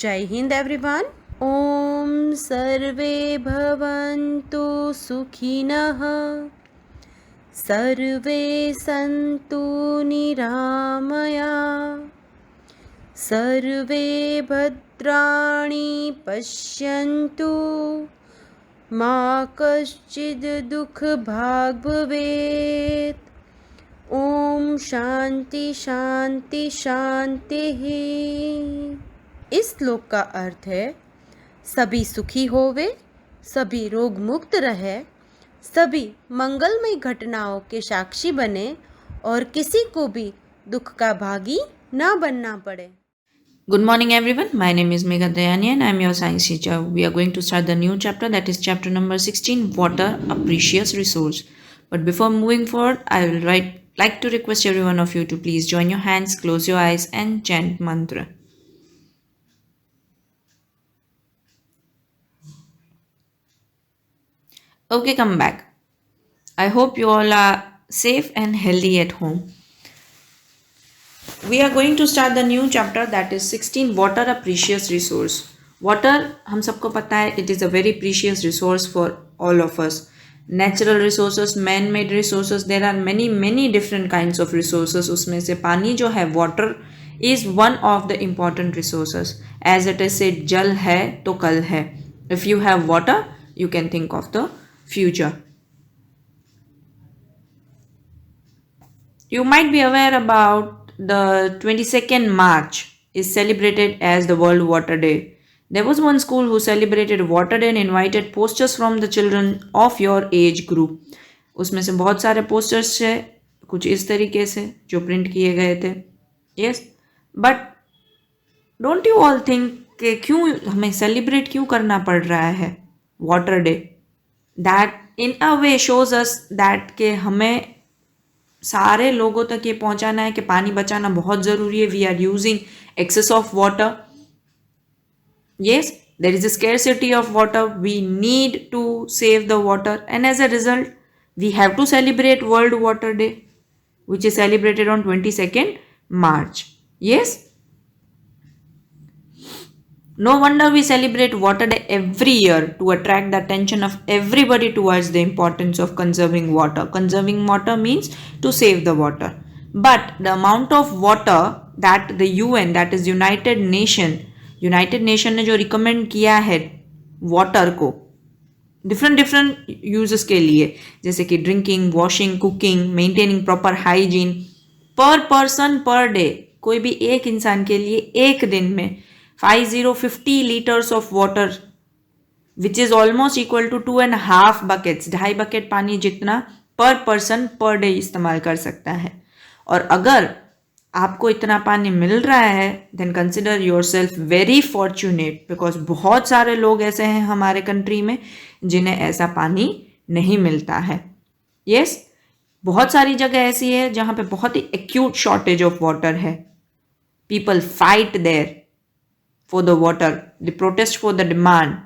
जय हिंद एवरीवन। ओम सर्वे भवन्तु सुखिनः, सर्वे सन्तु निरामया, सर्वे भद्राणि पश्यन्तु, मा कश्चिद् दुःखभाग् भवेत्। ओम शांति शांति शांतिः। इस श्लोक का अर्थ है सभी सुखी होवे, सभी रोग मुक्त रहे, सभी मंगलमय घटनाओं के साक्षी बने और किसी को भी दुख का भागी न बनना पड़े। Good morning, everyone. My name is Megha Dayani and I am your science teacher. We are going to start the new chapter, that is chapter number 16, Water, a Precious Resource. But before moving forward, I will like to request every one of you to please join your hands, close your eyes, and chant mantra. Okay, come back. I hope you all are safe and healthy at home. We are going to start the new chapter, that is 16, Water, a Precious Resource. Water, हम सबको पता है, it is a very precious resource for all of us. Natural resources, man-made resources, there are many different kinds of resources. उसमें से पानी जो है, water is one of the important resources. As it is said, जल है तो कल है. If you have water, you can think of the future. You might be aware about the 22nd March is celebrated as the World Water Day. There was one school who celebrated Water Day and invited posters from the children of your age group. उसमें से बहुत सारे posters थे, कुछ इस तरीके से जो प्रिंट किए गए थे. Yes, but don't you all think कि क्यों हमें सेलिब्रेट क्यों करना पड़ रहा है water day? That in a way shows us that कि हमें सारे लोगों तक ये पहुंचाना है कि पानी बचाना बहुत ज़रूरी है. We are using excess of water. Yes, there is a scarcity of water. We need to save the water and as a result we have to celebrate World Water Day which is celebrated on 22nd March. Yes? No wonder we celebrate Water Day every year to attract the attention of everybody towards the importance of conserving water. Conserving water means to save the water. But the amount of water that the UN, that is United Nation ने जो recommend किया है water को different uses के लिए, जैसे कि drinking, washing, cooking, maintaining proper hygiene, per person per day, कोई भी एक इंसान के लिए एक दिन में 50 liters of water, which is almost equal to 2.5 buckets, 2.5 bucket पानी जितना पर पर्सन पर डे इस्तेमाल कर सकता है. और अगर आपको इतना पानी मिल रहा है then consider yourself very fortunate, because बहुत सारे लोग ऐसे हैं हमारे कंट्री में जिन्हें ऐसा पानी नहीं मिलता है. यस, बहुत सारी जगह ऐसी है जहाँ पे बहुत ही एक्यूट शॉर्टेज ऑफ वाटर है. People fight there for the water, they protest for the demand,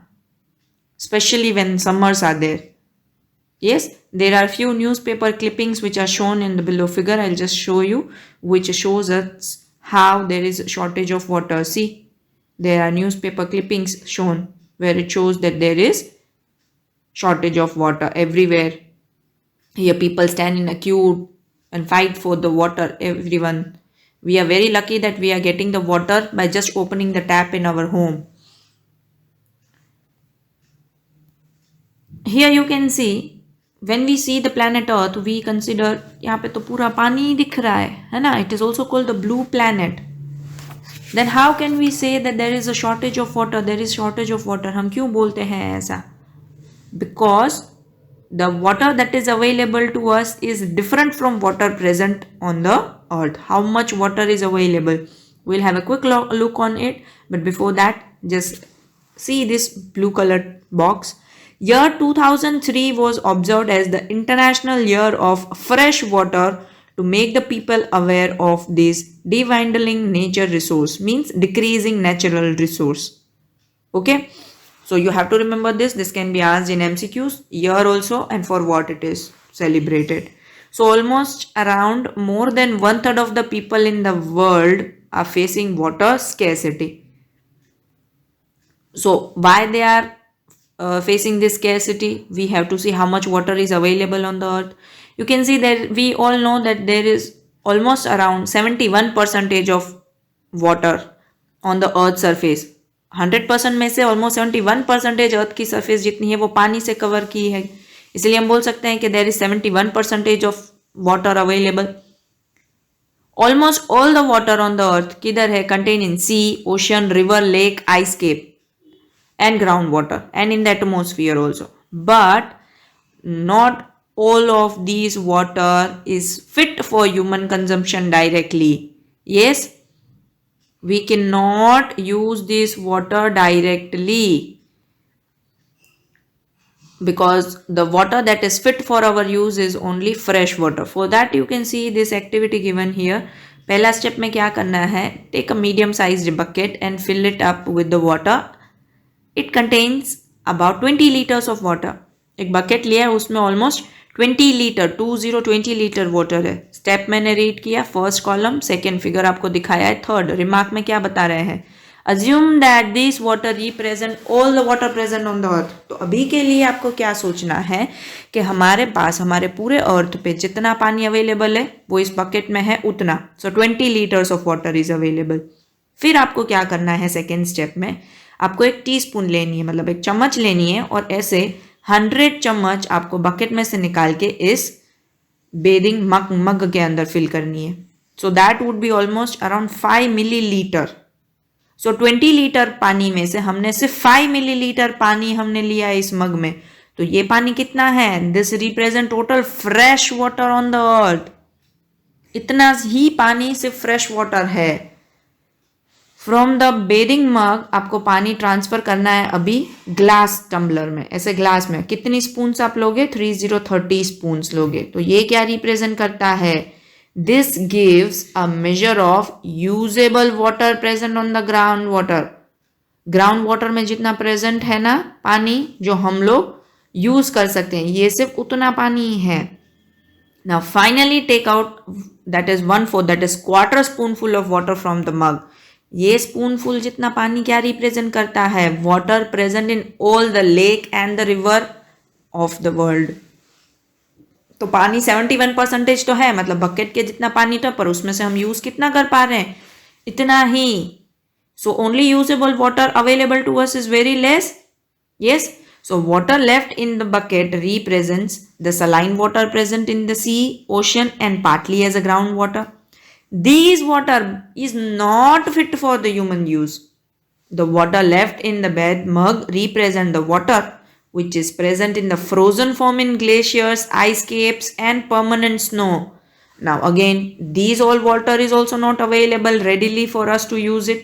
especially when summers are there. Yes, there are few newspaper clippings which are shown in the below figure. I'll just show you, which shows us how there is a shortage of water. See, there are newspaper clippings shown where it shows that there is shortage of water everywhere. Here people stand in a queue and fight for the water, everyone. We are very lucky that we are getting the water by just opening the tap in our home. Here you can see, when we see the planet Earth, we consider यहाँ पे तो पूरा पानी ही दिख रहा है ना? It is also called the blue planet. Then how can we say that there is a shortage of water? There is shortage of water. हम क्यों बोलते हैं ऐसा? Because the water that is available to us is different from water present on the earth. How much water is available? We'll have a quick look on it, but before that, just see this blue colored box. Year 2003 was observed as the International Year of Fresh Water to make the people aware of this dwindling nature resource, means decreasing natural resource. Okay, so you have to remember this. This can be asked in MCQs, year also, and for what it is celebrated. So almost around more than 1/3 of the people in the world are facing water scarcity. So why they are facing this scarcity? We have to see how much water is available on the earth. You can see that we all know that there is almost around 71 percentage of water on the earth surface. 100% में से almost 71% अर्थ की surface जितनी है वो पानी से cover की है, इसलिए हम बोल सकते हैं कि there is 71% of water available. Almost all the water on the earth किधर है? Contain in sea, ocean, river, lake, ice cap and groundwater and in the atmosphere also, but not all of these water is fit for human consumption directly. Yes, we cannot use this water directly because the water that is fit for our use is only fresh water. For that you can see this activity given here. पहला step में क्या करना है? Take a medium sized bucket and fill it up with the water. It contains about 20 litres of water. एक bucket लिया है, उसमें almost 20 litre 20 litre water है. स्टेप मैंने रीड किया, फर्स्ट कॉलम, सेकेंड फिगर आपको दिखाया है, थर्ड रिमार्क में क्या बता रहे हैं? Assume that this water represent all the water present on the अर्थ. तो अभी के लिए आपको क्या सोचना है कि हमारे पास हमारे पूरे अर्थ पे जितना पानी अवेलेबल है वो इस बकेट में है उतना. सो 20 litres of water is available. फिर आपको क्या करना है? सेकेंड स्टेप में आपको एक टीस्पून लेनी है, मतलब एक चम्मच लेनी है, और ऐसे 100 चम्मच आपको बकेट में से निकाल के इस बेदिंग मग के अंदर फिल करनी है. So that would be almost around 5 millilitre. So 20 litre पानी में से हमने सिर्फ 5 मिलीलीटर पानी हमने लिया है इस मग में. तो ये पानी कितना है? This represent total fresh water on the अर्थ. इतना ही पानी सिर्फ फ्रेश वाटर है. फ्रॉम द बेदिंग मग आपको पानी ट्रांसफर करना है अभी ग्लास टम्बलर में. ऐसे ग्लास में कितनी स्पून्स आप लोगे? 30 स्पून्स लोगे. तो ये क्या रिप्रेजेंट करता है? This gives a measure of usable water present on the ground water. Ground water में जितना प्रेजेंट है ना पानी जो हम लोग यूज कर सकते हैं, ये सिर्फ उतना पानी है. Now finally take out that is 1/4, that is quarter spoonful of water from the mug. ये स्पूनफुल जितना पानी क्या रिप्रेजेंट करता है? Water present in all the lake and the river of the world. तो पानी 71% तो है, मतलब बकेट के जितना पानी था, पर उसमें से हम यूज कितना कर पा रहे हैं? इतना ही. So only usable water available to us is very less. Yes, so water left in the bucket represents the saline water present in the sea, ocean and partly as a groundwater. These water is not fit for the human use. The water left in the bed mug represent the water which is present in the frozen form in glaciers, ice caps and permanent snow. Now again, these all water is also not available readily for us to use it.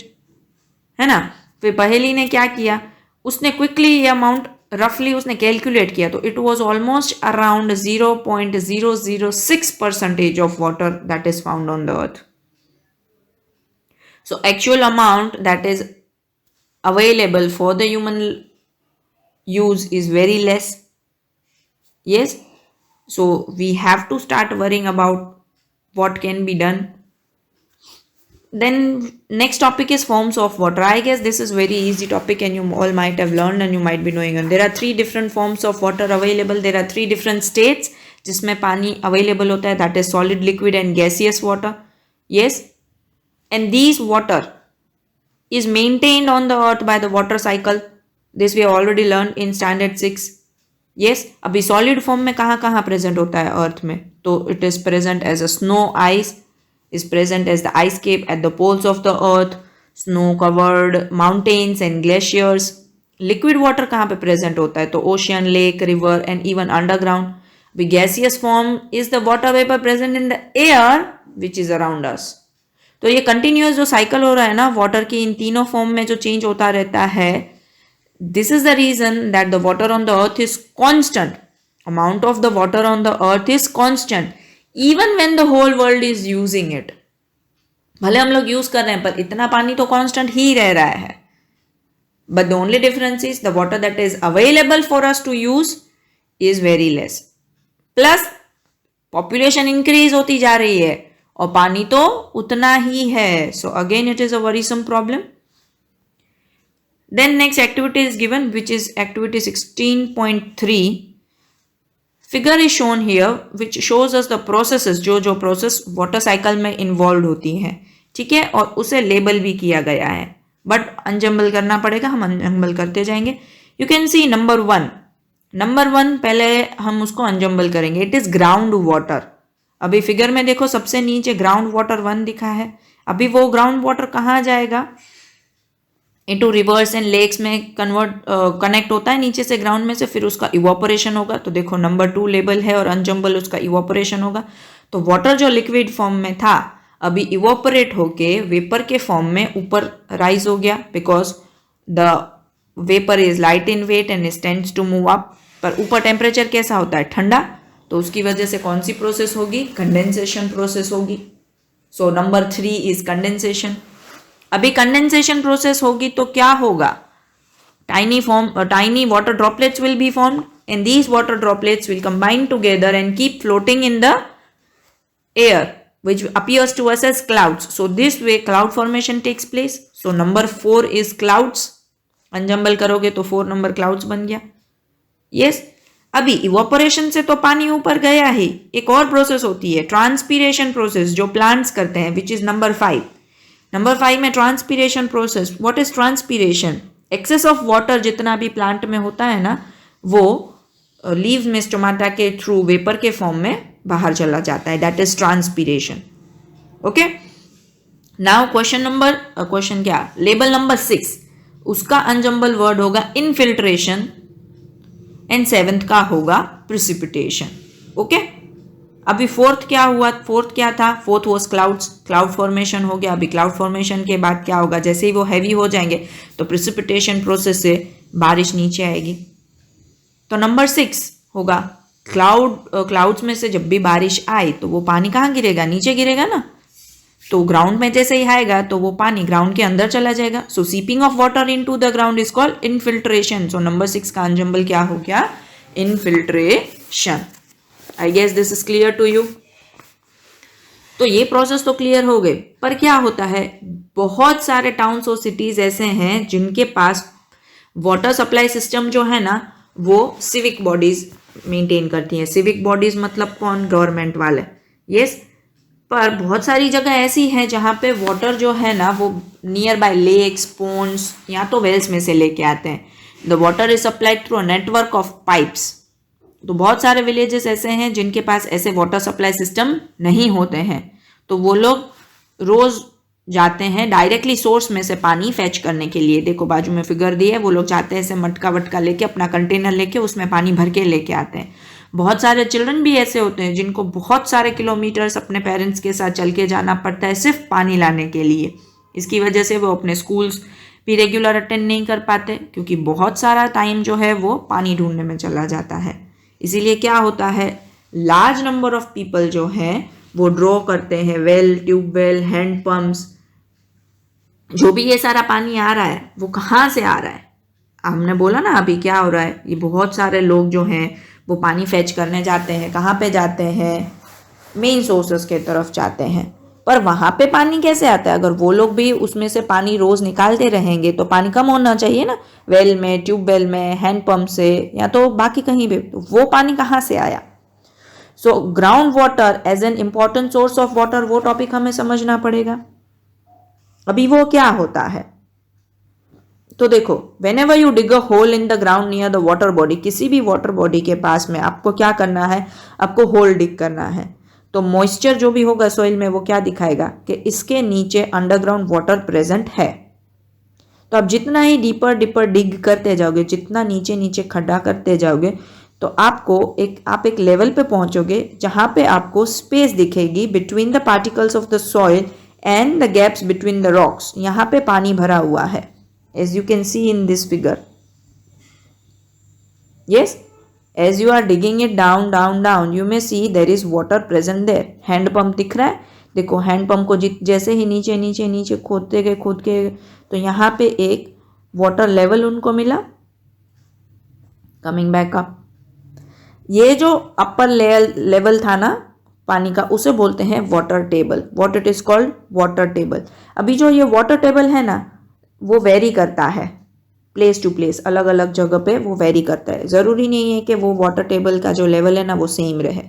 है ना? फिर पहेली ने क्या किया? उसने quickly ये amount रफली उसने कैलकुलेट किया, तो it was almost around 0.006% of water that is found on the earth. So actual amount that is available for the human use is very less. Yes, so we have to start worrying about what can be done. Then next topic is forms of water. I guess this is very easy topic and you all might have learned and you might be knowing. And there are 3 different forms of water available. There are 3 different states जिसमें पानी available होता है, that is solid, liquid and gaseous water. Yes, and these water is maintained on the earth by the water cycle. This we have already learned in standard 6. Yes, अभी solid form में कहाँ कहाँ present होता है earth में? तो it is present as a snow, ice is present as the ice cap at the poles of the earth, snow covered mountains and glaciers. Liquid water कहाँ पे present होता है? तो ocean, lake, river and even underground. The gaseous form is the water vapor present in the air which is around us. तो ये continuous जो cycle हो रहा है ना water की, इन तीनों form में जो change होता रहता है, this is the reason that the water on the earth is constant. Amount of the water on the earth is constant even when the whole world is using it. भले हम लोग use कर रहे हैं पर इतना पानी तो कांस्टेंट ही रह रहा है. But the only difference is the water that is available for us to use is very less. Plus population increase होती जा रही है और पानी तो उतना ही है. So again it is a worrisome problem. Then next activity is given, which is activity 16.3. Figure is shown here which shows us the processes, जो प्रोसेस वाटर साइकिल में इन्वॉल्व होती हैं, ठीक है, और उसे लेबल भी किया गया है, बट अनजम्बल करना पड़ेगा, हम अनजम्बल करते जाएंगे. You can see number one पहले हम उसको अनजम्बल करेंगे. It is ground water. अभी फिगर में देखो सबसे नीचे ग्राउंड वाटर 1 दिखा है. अभी वो ग्राउंड वाटर कहाँ जाएगा? इनटू रिवर्स एंड लेक्स में कनेक्ट होता है नीचे से ग्राउंड में से, फिर उसका इवोपरेशन होगा. तो देखो नंबर 2 लेबल है और अनजम्बल उसका इवोपरेशन होगा. तो वाटर जो लिक्विड फॉर्म में था अभी इवोपरेट होके वेपर के फॉर्म में ऊपर राइज हो गया, because the vapour is light in weight and tends to move up. पर ऊपर टेम्परेचर कैसा होता है? ठंडा. तो उसकी वजह से कौन सी प्रोसेस होगी? कंडेंसेशन प्रोसेस होगी. So number 3 is condensation. अभी कंडेंसेशन प्रोसेस होगी तो क्या होगा? Tiny water droplets will be formed and these water droplets will combine together and keep floating in the air which appears to us as clouds. So this way cloud formation takes place. So number 4 is clouds. अनजम्बल करोगे तो 4 number clouds बन गया. Yes. अभी evaporation से तो पानी ऊपर गया ही. एक और प्रोसेस होती है ट्रांसपीरेशन प्रोसेस, जो प्लांट्स करते हैं, विच इज नंबर 5. नंबर 5 में transpiration process. What is transpiration? Excess of water जितना भी प्लांट में होता है ना, वो लीव्स में स्टोमाटा के थ्रू वेपर के फॉर्म में बाहर चला जाता है. That is transpiration. Okay. Now question क्या? लेबल नंबर 6, उसका अनजम्बल वर्ड होगा इनफिल्ट्रेशन एंड 7th का होगा प्रिसिपिटेशन. ओके. अभी 4th क्या हुआ? 4th क्या था? 4th was clouds. Cloud formation हो गया. अभी क्लाउड फॉर्मेशन के बाद क्या होगा? जैसे ही वो हैवी हो जाएंगे तो प्रिसिपिटेशन प्रोसेस से बारिश नीचे आएगी. तो नंबर 6 होगा क्लाउड्स में से जब भी बारिश आई तो वो पानी कहाँ गिरेगा? नीचे गिरेगा ना. तो ग्राउंड में जैसे ही आएगा तो वो पानी ग्राउंड के अंदर चला जाएगा. So seeping of water into the ground is called infiltration. So number 6 का अनजम्बल क्या हो गया? Infiltration. I guess this is clear to you. तो ये प्रोसेस तो क्लियर हो गए, पर क्या होता है, बहुत सारे टाउन्स और सिटीज ऐसे हैं जिनके पास वाटर सप्लाई सिस्टम जो है ना वो सिविक बॉडीज मेंटेन करती हैं. सिविक बॉडीज मतलब कौन? गवर्नमेंट वाले. यस. पर बहुत सारी जगह ऐसी हैं जहाँ पे वाटर जो है ना वो नियर बाय लेक्स, पोन्ड्स या तो वेल्स में से लेके आते हैं. The water is supplied through a network of pipes. तो बहुत सारे विलेजेस ऐसे हैं जिनके पास ऐसे वाटर सप्लाई सिस्टम नहीं होते हैं, तो वो लोग रोज जाते हैं डायरेक्टली सोर्स में से पानी फैच करने के लिए. देखो बाजू में फिगर दी है. वो लोग जाते हैं ऐसे मटका वटका लेके, अपना कंटेनर लेके उसमें पानी भर के लेके आते हैं. बहुत सारे चिल्ड्रन भी ऐसे होते हैं जिनको बहुत सारे किलोमीटर्स अपने पेरेंट्स के साथ चल के जाना पड़ता है सिर्फ पानी लाने के लिए. इसकी वजह से वो अपने स्कूल्स भी रेगुलर अटेंड नहीं कर पाते, क्योंकि बहुत सारा टाइम जो है वो पानी ढूंढने में चला जाता है. इसीलिए क्या होता है, लार्ज नंबर ऑफ पीपल जो हैं वो ड्रॉ करते हैं वेल, ट्यूबवेल, हैंड पम्प्स. जो भी ये सारा पानी आ रहा है वो कहाँ से आ रहा है? हमने बोला ना अभी क्या हो रहा है, ये बहुत सारे लोग जो हैं वो पानी फैच करने जाते हैं. कहाँ पे जाते हैं? मेन सोर्सेस के तरफ जाते हैं. पर वहाँ पे पानी कैसे आता है? अगर वो लोग भी उसमें से पानी रोज निकालते रहेंगे तो पानी कम होना चाहिए ना, वेल में, ट्यूबवेल में, हैंड पंप से या तो बाकी कहीं भी. तो वो पानी कहाँ से आया? So ground water as an important source of water, वो टॉपिक हमें समझना पड़ेगा. अभी वो क्या होता है, तो देखो, whenever you dig a hole in the ground near the water body, किसी भी वाटर बॉडी के पास में आपको क्या करना है? आपको होल डिग करना है. तो मॉइस्चर जो भी होगा सॉइल में वो क्या दिखाएगा कि इसके नीचे अंडरग्राउंड वाटर प्रेजेंट है. तो आप जितना ही डीपर डीपर डिग करते जाओगे, जितना नीचे नीचे खड्डा करते जाओगे, तो आप एक लेवल पे पहुंचोगे जहां पे आपको स्पेस दिखेगी between the particles of the soil and the gaps between the rocks. यहाँ पे पानी भरा हुआ है, as you can see in this figure. Yes, as you are digging it down, you may see there is water present there. Hand pump दिख रहा है. देखो हैंड पंप को जैसे ही नीचे नीचे नीचे खोदते गए खोद के, तो यहाँ पे एक वाटर लेवल उनको मिला. कमिंग बैक अप, ये जो अपर लेवल था ना पानी का, उसे बोलते हैं water table. What it is called? Water table. अभी जो ये वाटर टेबल है ना वो वेरी करता है. प्लेस टू प्लेस, अलग अलग जगह पे वो वेरी करता है। ज़रूरी नहीं है कि वो वाटर टेबल का जो लेवल है ना वो सेम रहे।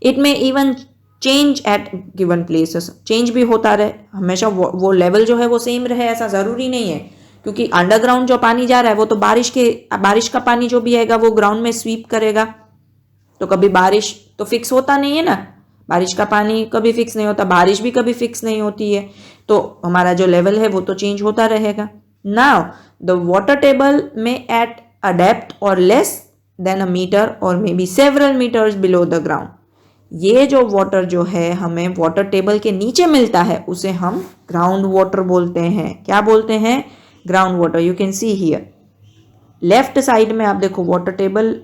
इट में even change at given places, change भी होता रहे, हमेशा वो लेवल जो है वो सेम रहे ऐसा ज़रूरी नहीं है, क्योंकि अंडरग्राउंड जो पानी जा रहा है वो तो बारिश का पानी जो भी आएगा वो ग्राउंड में स्वीप करेगा। तो कभी बारिश तो फिक्स होता नहीं है ना, बारिश का पानी कभी फिक्स नहीं होता, बारिश भी कभी फिक्स नहीं होती है, तो हमारा जो लेवल है वो तो चेंज होता रहेगा। नाउ द वाटर टेबल में एट अ डेप्थ और लेस देन अ मीटर और may be several metres below the ground. ये जो वाटर जो है हमें वाटर टेबल के नीचे मिलता है उसे हम ग्राउंड वाटर बोलते हैं। क्या बोलते हैं? Ground water. You can see here left side में आप देखो वाटर टेबल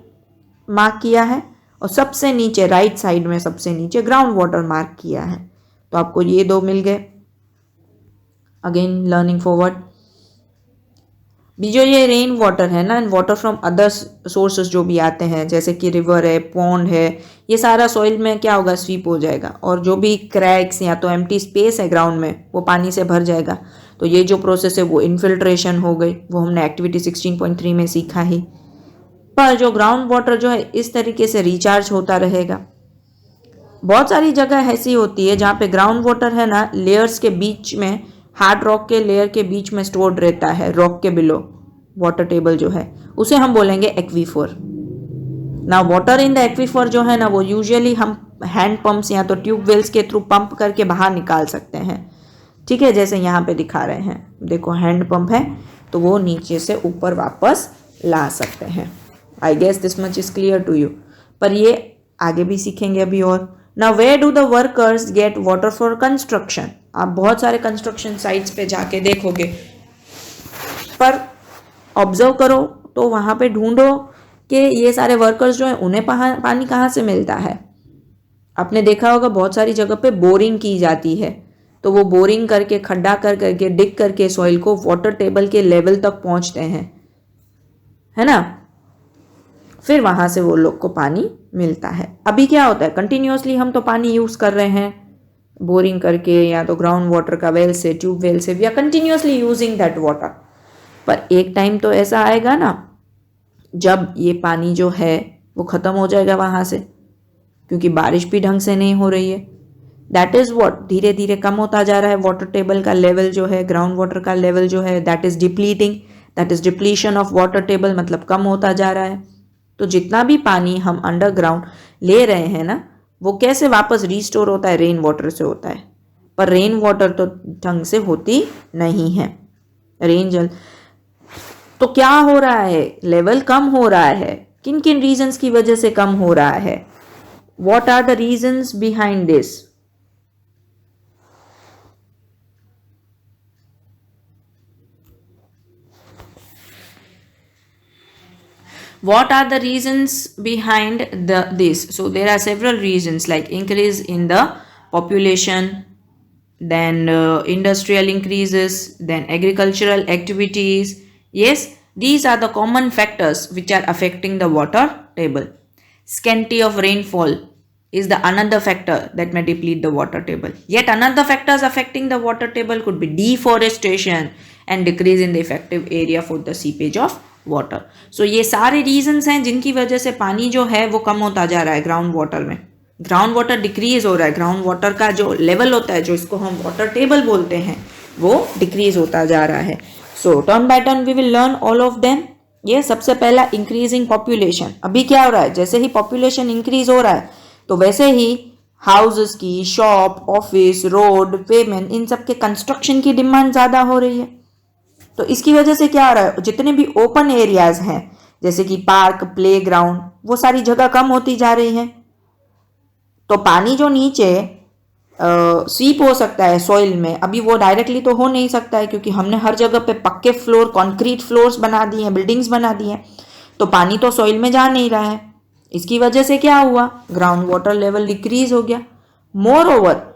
मार्क किया है और सबसे नीचे राइट साइड में सबसे नीचे ग्राउंड वाटर मार्क किया है। तो आपको ये दो मिल गए। Again learning forward. जो ये रेन वाटर है ना, and water from other sources जो भी आते हैं जैसे कि रिवर है, पॉन्ड है, ये सारा सॉइल में क्या होगा? स्वीप हो जाएगा, और जो भी क्रैक्स या तो एम्प्टी स्पेस है ग्राउंड में वो पानी से भर जाएगा। तो ये जो प्रोसेस है वो इन्फिल्ट्रेशन हो गई, वो हमने एक्टिविटी 16.3 में सीखा ही। पर जो ग्राउंड वाटर जो है इस तरीके से रिचार्ज होता रहेगा। बहुत सारी जगह ऐसी होती है जहाँ पे ग्राउंड वाटर है ना लेयर्स के बीच में, हार्ड रॉक के लेयर के बीच में स्टोर्ड रहता है, रॉक के बिलो वाटर टेबल जो है उसे हम बोलेंगे एक्वीफर। ना वाटर इन द एक्वीफर जो है ना वो यूजुअली हम हैंड पंप्स या तो ट्यूबवेल्स के थ्रू पंप करके बाहर निकाल सकते हैं। ठीक है, जैसे यहाँ पे दिखा रहे हैं, देखो हैंड पंप है तो वो नीचे से ऊपर वापस ला सकते हैं। I guess this much is clear to you. पर ये आगे भी सीखेंगे अभी और। Now where do the workers get water for construction? आप बहुत सारे कंस्ट्रक्शन साइट्स पे जाके देखोगे, पर ऑब्जर्व करो तो वहाँ पे ढूंढो कि ये सारे वर्कर्स जो हैं उन्हें पानी कहाँ से मिलता है। आपने देखा होगा बहुत सारी जगह पे बोरिंग की जाती है, तो वो बोरिंग करके खड्डा करके डिग करके सॉइल को वाटर टेबल के लेवल तक पहुँचते हैं, है ना। फिर वहाँ से वो लोग को पानी मिलता है। अभी क्या होता है, कंटिन्यूसली हम तो पानी यूज़ कर रहे हैं बोरिंग करके या तो ग्राउंड वाटर का वेल से, ट्यूब वेल से, we are continuously using that water. पर एक टाइम तो ऐसा आएगा ना जब ये पानी जो है वो ख़त्म हो जाएगा वहाँ से, क्योंकि बारिश भी ढंग से नहीं हो रही है। दैट इज़ व्हाट, धीरे धीरे कम होता जा रहा है वाटर टेबल का लेवल जो है, ग्राउंड वाटर का लेवल जो है, that is depleting, that is depletion of water table, मतलब कम होता जा रहा है। तो जितना भी पानी हम अंडरग्राउंड ले रहे हैं ना वो कैसे वापस रिस्टोर होता है? रेन वाटर से होता है। पर रेन वाटर तो ढंग से होती नहीं है, रेन जल। तो क्या हो रहा है? लेवल कम हो रहा है। किन किन रीजंस की वजह से कम हो रहा है? What are the reasons behind this? What are the reasons behind this? So there are several reasons like increase in the population, then industrial increases, then agricultural activities. Yes, these are the common factors which are affecting the water table. Scanty of rainfall is the another factor that may deplete the water table. Yet another factors affecting the water table could be deforestation and decrease in the effective area for the seepage of water. सो ये सारे reasons हैं जिनकी वजह से पानी जो है वो कम होता जा रहा है ग्राउंड वाटर में। ग्राउंड वाटर डिक्रीज हो रहा है, ग्राउंड वाटर का जो लेवल होता है, जो इसको हम वाटर टेबल बोलते हैं, वो डिक्रीज होता जा रहा है। So turn by turn we will learn all of them. ये सबसे पहला इंक्रीजिंग पॉपुलेशन। अभी क्या हो रहा है, जैसे ही पॉपुलेशन इंक्रीज हो रहा है तो वैसे ही हाउसेस की, शॉप, ऑफिस, रोड, पेमेंट, इन सब के कंस्ट्रक्शन की डिमांड ज़्यादा हो रही है। तो इसकी वजह से क्या हो रहा है, जितने भी ओपन एरियाज हैं जैसे कि पार्क, प्लेग्राउंड, वो सारी जगह कम होती जा रही है। तो पानी जो नीचे स्वीप हो सकता है सॉइल में, अभी वो डायरेक्टली तो हो नहीं सकता है क्योंकि हमने हर जगह पे पक्के फ्लोर, कंक्रीट फ्लोर्स बना दिए हैं, बिल्डिंग्स बना दी हैं, तो पानी तो सॉइल में जा नहीं रहा है। इसकी वजह से क्या हुआ, ग्राउंड वाटर लेवल डिक्रीज हो गया। More over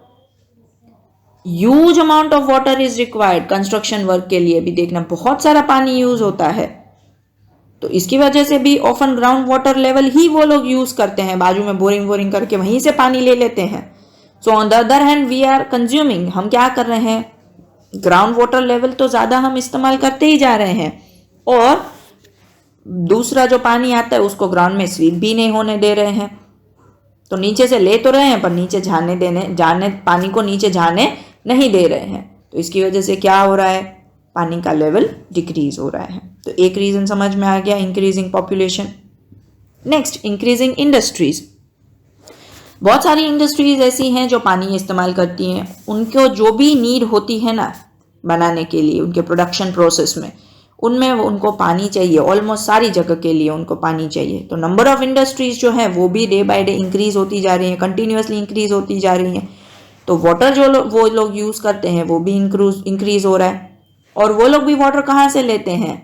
huge amount of water is required construction work के लिए भी। देखना बहुत सारा पानी यूज होता है, तो इसकी वजह से भी ऑफन ग्राउंड वाटर लेवल ही वो लोग यूज करते हैं, बाजू में बोरिंग करके वहीं से पानी ले लेते हैं। So on the other hand we are consuming, हम क्या कर रहे हैं, ग्राउंड वाटर लेवल तो ज़्यादा हम इस्तेमाल करते ही जा रहे हैं, और दूसरा जो पानी आता है उसको ग्राउंड में स्वीप भी नहीं होने दे रहे हैं। तो नीचे से ले तो रहे हैं पर नीचे जाने पानी को नीचे जाने नहीं दे रहे हैं। तो इसकी वजह से क्या हो रहा है, पानी का लेवल डिक्रीज हो रहा है। तो एक रीजन समझ में आ गया, increasing population. Next, increasing industries. बहुत सारी इंडस्ट्रीज ऐसी हैं जो पानी इस्तेमाल करती हैं, उनको जो भी नीड होती है ना बनाने के लिए, उनके प्रोडक्शन प्रोसेस में, उनमें उनको पानी चाहिए। ऑलमोस्ट सारी जगह के लिए उनको पानी चाहिए। तो नंबर ऑफ इंडस्ट्रीज जो है वो भी डे बाय डे इंक्रीज होती जा रही हैं, कंटिन्यूसली इंक्रीज होती जा रही हैं। तो वाटर जो वो लोग यूज़ करते हैं वो भी इंक्रीज हो रहा है। और वो लोग भी वाटर कहाँ से लेते हैं,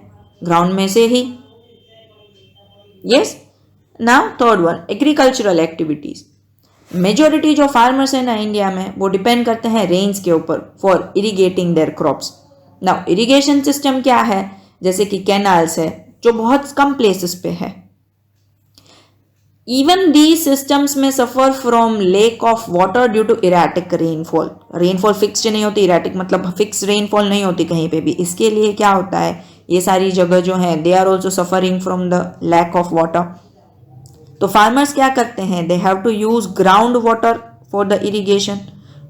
ग्राउंड में से ही। Yes. Now third one, agricultural activities. Majority जो फार्मर्स है ना इंडिया में, वो डिपेंड करते हैं रेन्स के ऊपर for irrigating their crops. Now irrigation system क्या है, जैसे कि कैनाल्स है जो बहुत कम प्लेसेस पे है। इवन दीज सिस्टम्स में suffer from lack of water due to erratic rainfall. Rainfall fixed नहीं होती, इरेटिक मतलब फिक्स रेनफॉल नहीं होती कहीं पे भी। इसके लिए क्या होता है, ये सारी जगह जो है they are also suffering from the lack of water. तो फार्मर्स क्या करते हैं, they have to use ground water for the irrigation.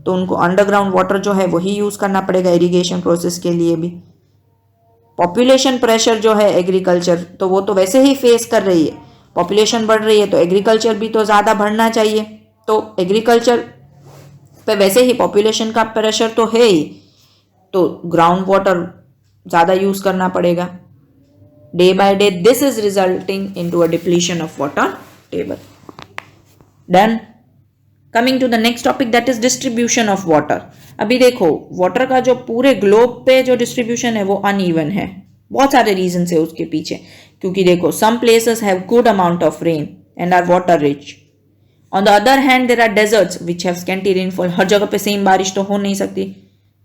तो उनको अंडरग्राउंड वाटर जो है वही यूज करना पड़ेगा इरिगेशन प्रोसेस के लिए भी। पॉपुलेशन प्रेशर जो है एग्रीकल्चर, तो वो तो वैसे ही फेस कर रही है। पॉपुलेशन बढ़ रही है तो एग्रीकल्चर भी तो ज़्यादा बढ़ना चाहिए। तो एग्रीकल्चर पे वैसे ही पॉपुलेशन का प्रेशर तो है ही, तो ग्राउंड वाटर ज़्यादा यूज़ करना पड़ेगा। Day by day this is resulting into a depletion of water table. Done. Coming to the next topic, that is distribution of water. अभी देखो वाटर का जो पूरे ग्लोब पे जो डिस्ट्रीब्यूशन है वो अनइवन है। बहुत सारे रीजन है उसके पीछे, क्योंकि देखो some places have good amount of rain and are water rich. On the other hand there are deserts which have scanty rainfall. हर जगह पे सेम बारिश तो हो नहीं सकती,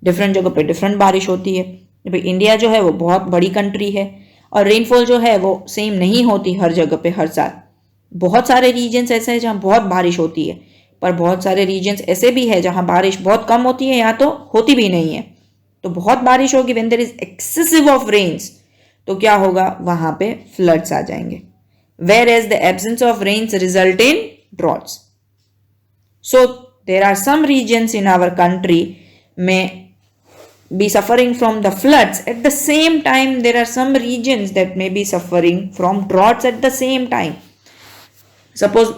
डिफरेंट जगह पे डिफरेंट बारिश होती है। भाई इंडिया जो है वो बहुत बड़ी कंट्री है और रेनफॉल जो है वो सेम नहीं होती हर जगह पे हर साल। बहुत सारे रीजन्स ऐसे हैं जहाँ बहुत बारिश होती है, पर बहुत सारे रीजन्स ऐसे भी है जहाँ बारिश बहुत कम होती है या तो होती भी नहीं है। तो बहुत बारिश होगी, when there is excessive of rains, तो क्या होगा, वहां पे फ्लड्स आ जाएंगे। Where as the absence of rains result in droughts. So there are some reasons in our country में be suffering from the floods. At the same time there are some regions that may be suffering from droughts at the same time. Suppose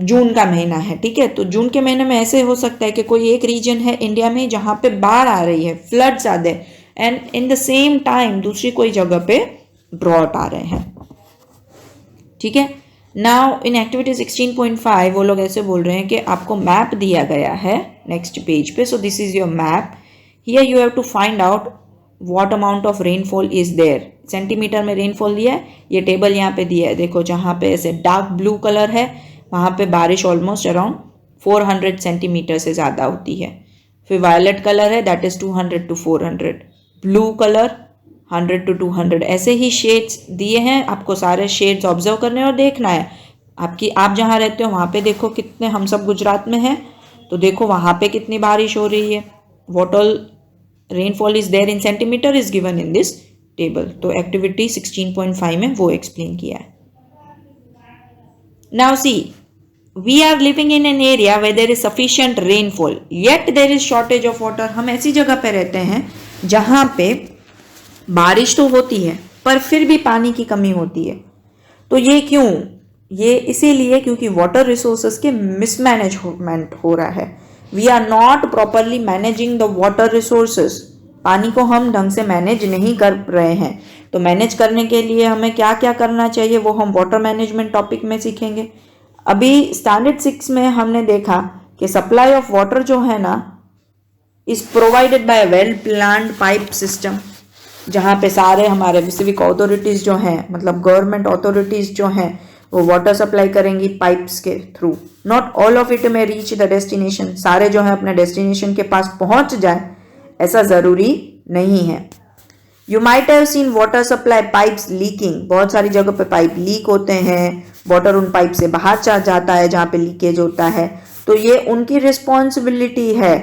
जून का महीना है, ठीक है, तो जून के महीने में ऐसे हो सकता है कि कोई एक रीजन है इंडिया में जहां पे बाढ़ आ रही है, फ्लड्स आ रहे, and in the same time दूसरी कोई जगह पे ड्रॉट आ रहे हैं। ठीक है। नाउ इन एक्टिविटी 16.5 वो लोग ऐसे बोल रहे हैं कि आपको मैप दिया गया है नेक्स्ट पेज पे। So this is your map. Here you have to find out what amount of rainfall is there. Centimetre में रेनफॉल दिया है, ये टेबल यहाँ पे दिया है। देखो जहाँ पे ऐसे डार्क ब्लू कलर है वहाँ पे बारिश ऑलमोस्ट अराउंड 400 सेंटीमीटर से ज़्यादा होती है। फिर वायलेट कलर है, that is 200 to 400। Blue colour 100 to 200। ऐसे ही शेड्स दिए हैं, आपको सारे शेड्स ऑब्जर्व करने और देखना है। आप जहाँ रहते हो वहाँ पे देखो कितने, हम सब गुजरात में हैं तो देखो वहाँ पे कितनी बारिश हो रही है। What all rainfall is there in centimeter is given in this table. तो एक्टिविटी 16.5 में वो एक्सप्लेन किया है। Now see, we are living in an area where there is sufficient rainfall, yet there is shortage of water. हम ऐसी जगह पे रहते हैं जहाँ पे बारिश तो होती है पर फिर भी पानी की कमी होती है। तो ये क्यों? ये इसीलिए क्योंकि वाटर रिसोर्सेज के मिसमैनेजमेंट हो रहा है। We are not properly managing the water resources. पानी को हम ढंग से मैनेज नहीं कर रहे हैं। तो मैनेज करने के लिए हमें क्या क्या करना चाहिए वो हम वाटर मैनेजमेंट टॉपिक में सीखेंगे। अभी स्टैंडर्ड 6 में हमने देखा कि सप्लाई ऑफ वाटर जो है ना is provided by well planned pipe system, जहाँ पे सारे हमारे सिविक अथॉरिटीज़ जो हैं, मतलब गवर्नमेंट अथॉरिटीज़ जो हैं, वो वाटर सप्लाई करेंगी पाइप्स के through. Not all of it में रीच द डेस्टिनेशन, सारे जो है अपने डेस्टिनेशन के पास पहुंच जाए ऐसा ज़रूरी नहीं है। You might have seen water supply pipes leaking. बहुत सारी जगह पे पाइप लीक होते हैं, वाटर उन पाइप से बाहर जाता है जहाँ पे लीकेज होता है। तो ये उनकी रिस्पॉन्सिबिलिटी है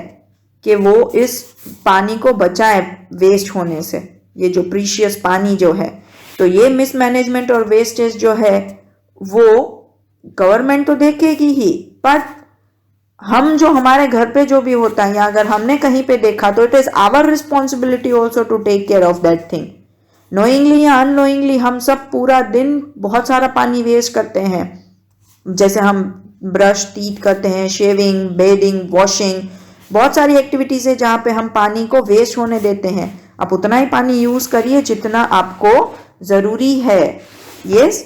कि वो इस पानी को बचाए वेस्ट होने से। ये जो प्रीशियस पानी जो है तो ये मिसमैनेजमेंट और वेस्टेज जो है वो गवर्नमेंट तो देखेगी ही, बट हम जो हमारे घर पे जो भी होता है या अगर हमने कहीं पे देखा तो it is our responsibility also to take care of that thing. Knowingly या अननोइंगली हम सब पूरा दिन बहुत सारा पानी वेस्ट करते हैं, जैसे हम ब्रश टीथ करते हैं, शेविंग, बेडिंग, वॉशिंग, बहुत सारी एक्टिविटीज है जहाँ पे हम पानी को वेस्ट होने देते हैं। आप उतना ही पानी यूज करिए जितना आपको जरूरी है। यस,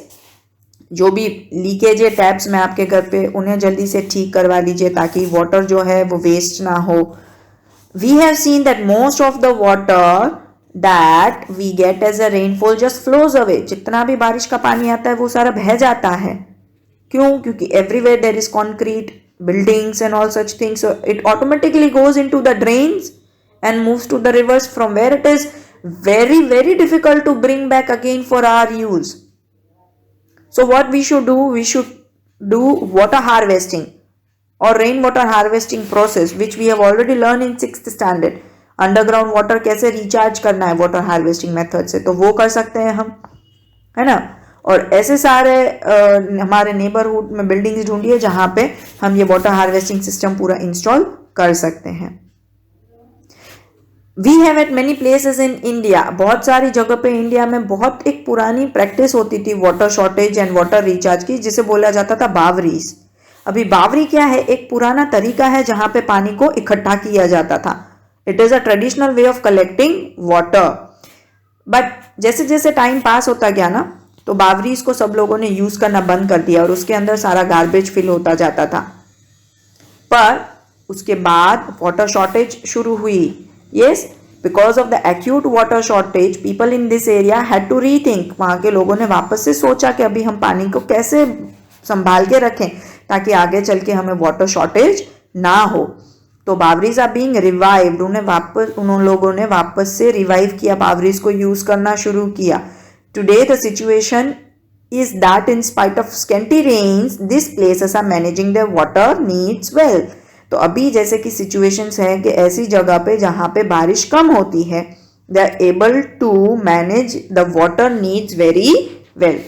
जो भी लीकेज है टैप्स में आपके घर पे उन्हें जल्दी से ठीक करवा लीजिए ताकि वाटर जो है वो वेस्ट ना हो। We have seen that most of the water that we get as a rainfall just flows away. जितना भी बारिश का पानी आता है वो सारा बह जाता है। क्यों? क्योंकि everywhere there is concrete, buildings and all such things, so it automatically goes into the drains and moves to the rivers, from where it is very difficult to bring back again for our use. So what we should do water harvesting or rainwater harvesting process, which we have already learned in 6th standard. Underground water कैसे recharge करना है water harvesting method से, तो वो कर सकते हैं हम, है ना। और ऐसे सारे हमारे नेबरहुड में बिल्डिंग्स ढूंढिए जहां पे हम ये वाटर हार्वेस्टिंग सिस्टम पूरा इंस्टॉल कर सकते हैं। We have at many places in India, बहुत सारी जगह पे इंडिया में बहुत एक पुरानी प्रैक्टिस होती थी water shortage and water recharge की, जिसे बोला जाता था बावरीज। अभी बावरी क्या है? एक पुराना तरीका है जहां पे पानी को इकट्ठा किया जाता था। It is a traditional way of collecting water, but जैसे जैसे टाइम पास होता गया ना तो बावरीज को सब लोगों ने यूज करना बंद कर दिया और उसके अंदर सारा गार्बेज फिल होता जाता था। पर उसके बाद वाटर शॉर्टेज शुरू हुई। Yes, because of the acute water shortage people in this area had to rethink. वहां के लोगों ने वापस से सोचा कि अभी हम पानी को कैसे संभाल के रखें ताकि आगे चल के हमें वाटर शॉर्टेज ना हो। तो बावरीज आर बीइंग रिवाइव्ड, उन लोगों ने वापस से रिवाइव किया, बावरीज को यूज करना शुरू किया। Today the situation is that in spite of scanty rains, these places are managing their water needs well. तो अभी जैसे कि situations है कि ऐसी जगह पे जहाँ पे बारिश कम होती है, they are able to manage the water needs very well.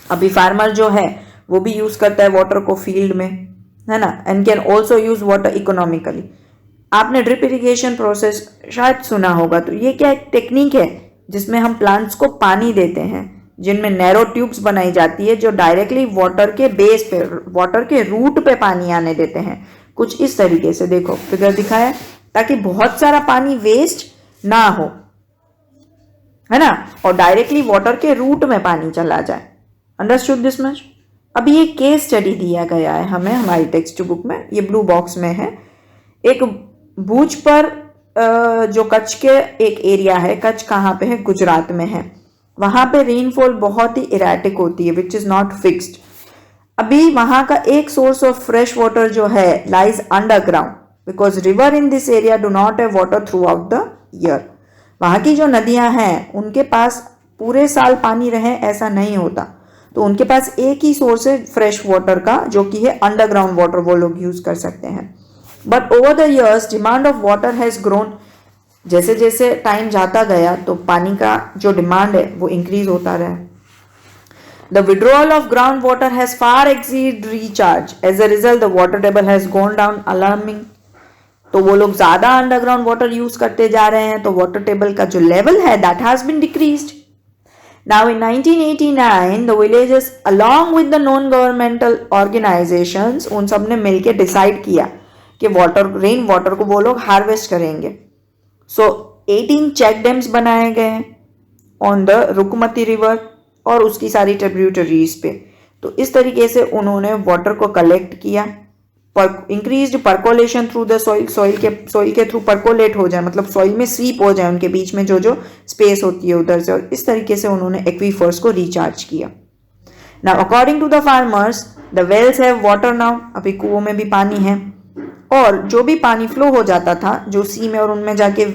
अभी फार्मर जो है वो भी यूज करता है वाटर को फील्ड में, है ना, and can also use water economically. आपने ड्रिप इरिगेशन प्रोसेस शायद सुना होगा, तो ये क्या एक टेक्निक है जिसमें हम प्लांट्स को पानी देते हैं, जिनमें नैरो ट्यूब्स बनाई जाती है जो डायरेक्टली वाटर के बेस पे, वाटर के रूट पे पानी आने देते हैं। कुछ इस तरीके से देखो फिगर दिखाया, ताकि बहुत सारा पानी वेस्ट ना हो, है ना, और डायरेक्टली वाटर के रूट में पानी चला जाए। Understood this much? अभी ये केस स्टडी दिया गया है हमें हमारी टेक्स्ट बुक में, ये ब्लू बॉक्स में है। एक भुज पर जो कच्छ के एक एरिया है, कच्छ कहाँ पे है? गुजरात में है। वहां पे रेनफॉल बहुत ही इरेटिक होती है, विच इज नॉट फिक्स्ड। अभी वहां का एक सोर्स ऑफ फ्रेश वाटर जो है lies underground, because river in this area do not have water through out the year. वहां की जो नदियां हैं उनके पास पूरे साल पानी रहे ऐसा नहीं होता, तो उनके पास एक ही सोर्स है फ्रेश वाटर का, जो कि है अंडरग्राउंड वाटर, वो लोग यूज कर सकते हैं। But over the years demand of water has grown. जैसे जैसे टाइम जाता गया तो पानी का जो डिमांड है वो इंक्रीज होता रहा। The withdrawal of ground water has far exceed recharge, as a result the water table has gone down alarming. तो वो लोग ज्यादा अंडरग्राउंड वाटर यूज करते जा रहे हैं, तो वाटर टेबल का जो लेवल है that has been decreased. Now in 1989 the villages along with the non-governmental organizations उन सब ने मिलके डिसाइड किया कि रेन वाटर को वो लोग हार्वेस्ट करेंगे। सो 18 चेक डैम्स बनाए गए हैं ऑन द रुकमती रिवर और उसकी सारी ट्रिब्यूटरीज पे। तो इस तरीके से उन्होंने वाटर को कलेक्ट किया, increased percolation through the soil, soil के थ्रू परकोलेट हो जाए, मतलब सॉइल में स्वीप हो जाए उनके बीच में जो स्पेस होती है उधर से, और इस तरीके से उन्होंने एक्वीफर्स को रिचार्ज किया। Now according to the farmers the wells have water now, अभी कुओं में भी पानी है, और जो भी पानी फ्लो हो जाता था जो सी में और उनमें जाके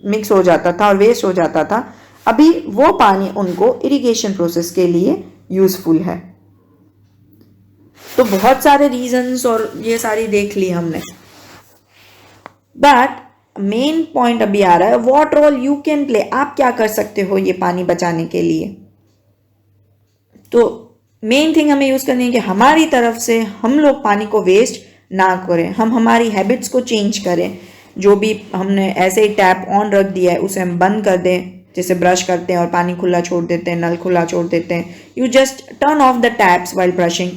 मिक्स हो जाता था और वेस्ट हो जाता था, अभी वो पानी उनको इरिगेशन प्रोसेस के लिए यूजफुल है। तो बहुत सारे रीजंस और ये सारी देख ली हमने, बट मेन पॉइंट अभी आ रहा है what role you can play. आप क्या कर सकते हो ये पानी बचाने के लिए। तो मेन थिंग हमें यूज़ करनी है कि हमारी तरफ से हम लोग पानी को वेस्ट ना करें, हम हमारी हैबिट्स को चेंज करें। जो भी हमने ऐसे ही टैप ऑन रख दिया है उसे हम बंद कर दें, जैसे ब्रश करते हैं और पानी खुला छोड़ देते हैं, नल खुला छोड़ देते हैं। You just turn off the taps while brushing.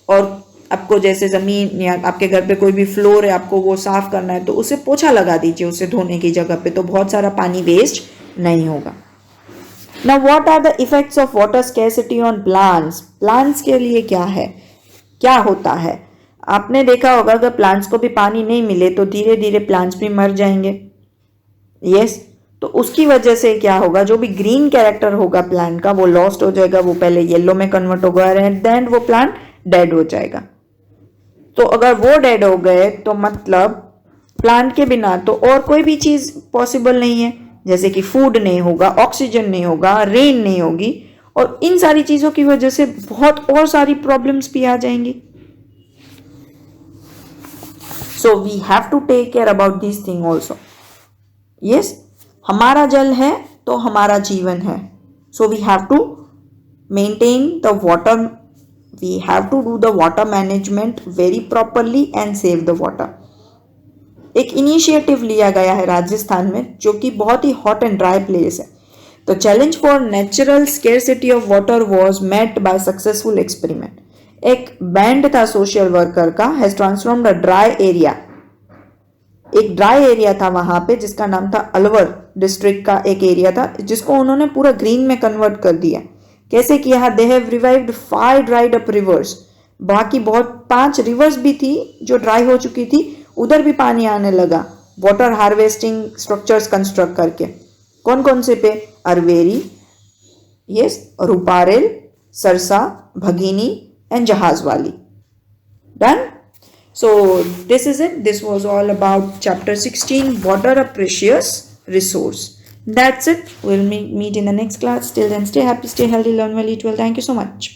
और आपको जैसे ज़मीन या आपके घर पे कोई भी फ्लोर है, आपको वो साफ़ करना है तो उसे पोछा लगा दीजिए उसे धोने की जगह पे, तो बहुत सारा पानी वेस्ट नहीं होगा। Now what are the effects of water scarcity on plants? Plants के लिए क्या होता है? आपने देखा होगा अगर प्लांट्स को भी पानी नहीं मिले तो धीरे धीरे प्लांट्स भी मर जाएंगे। यस, तो उसकी वजह से क्या होगा, जो भी ग्रीन कैरेक्टर होगा प्लांट का वो लॉस्ट हो जाएगा, वो पहले येलो में कन्वर्ट होगा एंड देन वो प्लांट डेड हो जाएगा। तो अगर वो डेड हो गए तो मतलब प्लांट के बिना तो और कोई भी चीज़ पॉसिबल नहीं है, जैसे कि फूड नहीं होगा, ऑक्सीजन नहीं होगा, रेन नहीं होगी, और इन सारी चीज़ों की वजह से बहुत और सारी प्रॉब्लम्स भी आ जाएंगी। So we have to take care about this thing also. Yes, हमारा जल है तो हमारा जीवन है। So we have to maintain the water, we have to do the water management very properly and save the water. एक initiative लिया गया है राजस्थान में जो कि बहुत ही हॉट एंड ड्राई प्लेस है। तो challenge for natural scarcity of water was met by successful experiment. एक बैंड था सोशल वर्कर का, has transformed a dry area, एक ड्राई एरिया था वहां पे जिसका नाम था अलवर डिस्ट्रिक्ट का एक एरिया था, जिसको उन्होंने पूरा ग्रीन में कन्वर्ट कर दिया। कैसे किया? They have revived 5 dried up reverse, बाकी बहुत 5 रिवर्स भी थी जो ड्राई हो चुकी थी, उधर भी पानी आने लगा वाटर हार्वेस्टिंग स्ट्रक्चर्स कंस्ट्रक्ट करके। कौन कौन से पे? Arvari, yes, Ruparel, Sarsa, Bhagini and Jahajwali. Done? So this is it. This was all about chapter 16, water a precious resource. That's it. We'll meet in the next class. Till then, stay happy, stay healthy, learn well, eat well. Thank you so much.